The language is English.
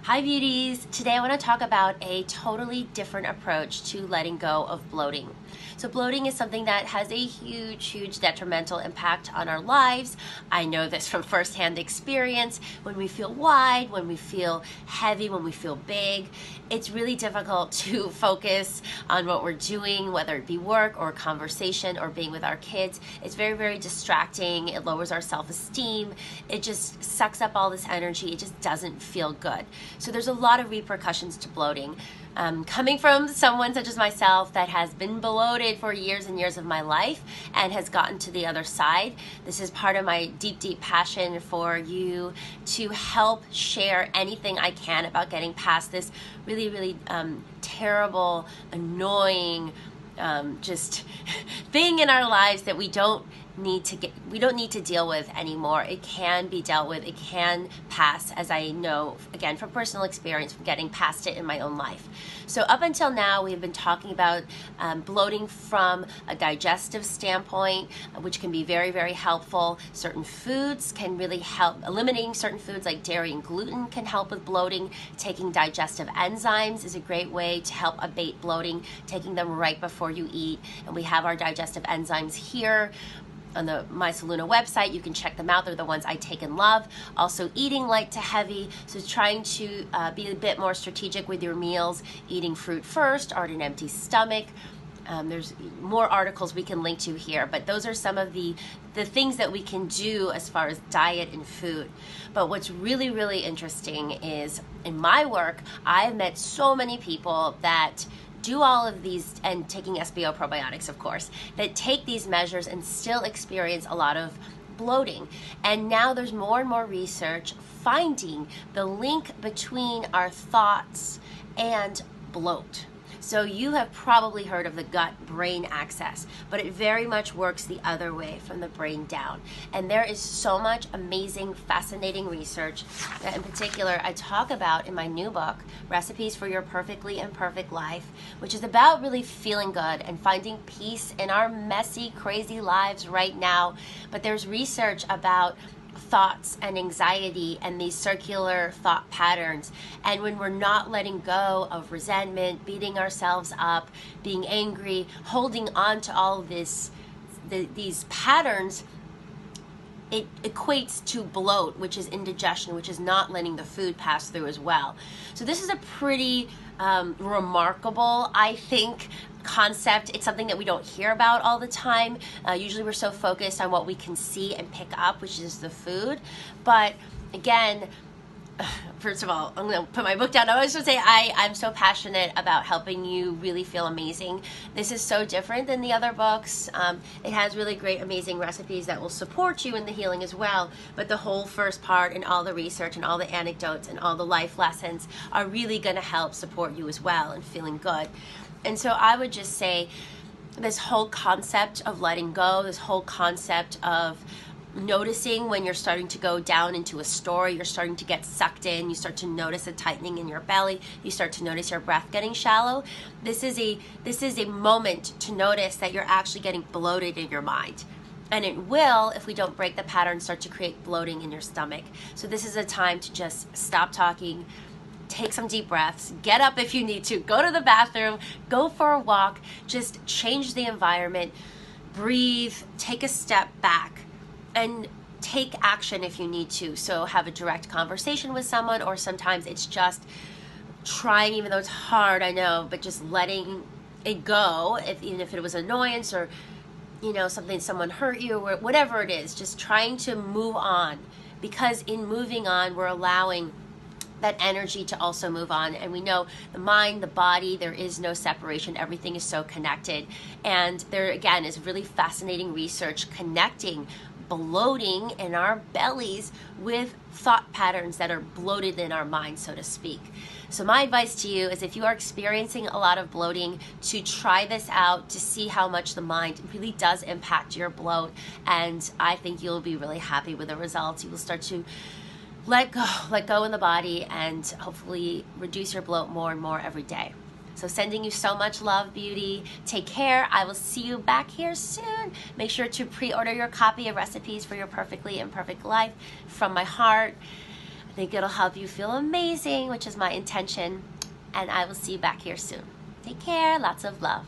Hi beauties! Today I want to talk about a totally different approach to letting go of bloating. So bloating is something that has a huge detrimental impact on our lives. I know this from firsthand experience. When we feel wide, when we feel heavy, when we feel big, it's really difficult to focus on what we're doing, whether it be work or conversation or being with our kids. It's very distracting. It lowers our self-esteem. It just sucks up all this energy. It just doesn't feel good. So there's a lot of repercussions to bloating. Coming from someone such as myself that has been bloated for years and years of my life and has gotten to the other side, this is part of my deep passion for you to help share anything I can about getting past this really terrible, annoying, just thing in our lives that we don't need to deal with anymore. It can be dealt with. It can pass, as I know, again, from personal experience, from getting past it in my own life. So up until now, we've been talking about bloating from a digestive standpoint, which can be very helpful. Certain foods can really help. Eliminating certain foods like dairy and gluten can help with bloating. Taking digestive enzymes is a great way to help abate bloating, taking them right before you eat. And we have our digestive enzymes here on the My Saluna website. You can check them out. They're the ones I take and love. Also eating light to heavy, so trying to be a bit more strategic with your meals, eating fruit first or at an empty stomach. There's more articles we can link to here, but those are some of the things that we can do as far as diet and food. But what's really interesting is in my work, I've met so many people that do all of these, and taking SBO probiotics, of course, that take these measures and still experience a lot of bloating. And now there's more and more research finding the link between our thoughts and bloat. So you have probably heard of the gut-brain axis, but it very much works the other way, from the brain down. And there is so much amazing, fascinating research that in particular I talk about in my new book, Recipes for Your Perfectly Imperfect Life, which is about really feeling good and finding peace in our messy, crazy lives right now. But there's research about thoughts and anxiety and these circular thought patterns, and when we're not letting go of resentment, beating ourselves up, being angry, holding on to all of these patterns, it equates to bloat, which is indigestion, which is not letting the food pass through as well. So this is a pretty remarkable, I think, concept. It's something that we don't hear about all the time. Usually we're so focused on what we can see and pick up, which is the food. But again, first of all, I'm going to put my book down. I was going to say I'm so passionate about helping you really feel amazing. This is so different than the other books. It has really great, amazing recipes that will support you in the healing as well. But the whole first part and all the research and all the anecdotes and all the life lessons are really going to help support you as well and feeling good. And so I would just say this whole concept of letting go, this whole concept of noticing when you're starting to go down into a story, you're starting to get sucked in, you start to notice a tightening in your belly, you start to notice your breath getting shallow. This is a moment to notice that you're actually getting bloated in your mind. And it will, if we don't break the pattern, start to create bloating in your stomach. So this is a time to just stop talking, take some deep breaths, get up if you need to, go to the bathroom, go for a walk, just change the environment, breathe, take a step back, and take action if you need to. So have a direct conversation with someone, or sometimes it's just trying, even though it's hard, I know, but just letting it go, even if it was annoyance or something, someone hurt you or whatever it is, just trying to move on, because in moving on, we're allowing that energy to also move on. And we know the mind, the body, there is no separation. Everything is so connected. And there again is really fascinating research connecting bloating in our bellies with thought patterns that are bloated in our mind, so to speak. So my advice to you is, if you are experiencing a lot of bloating, to try this out to see how much the mind really does impact your bloat. And I think you'll be really happy with the results. You will start to let go in the body, and hopefully reduce your bloat more and more every day. So sending you so much love, beauty. Take care. I will see you back here soon. Make sure to pre-order your copy of Recipes for Your Perfectly Imperfect Life from my heart. think it'll help you feel amazing, which is my intention. And I will see you back here soon. Take care. Lots of love.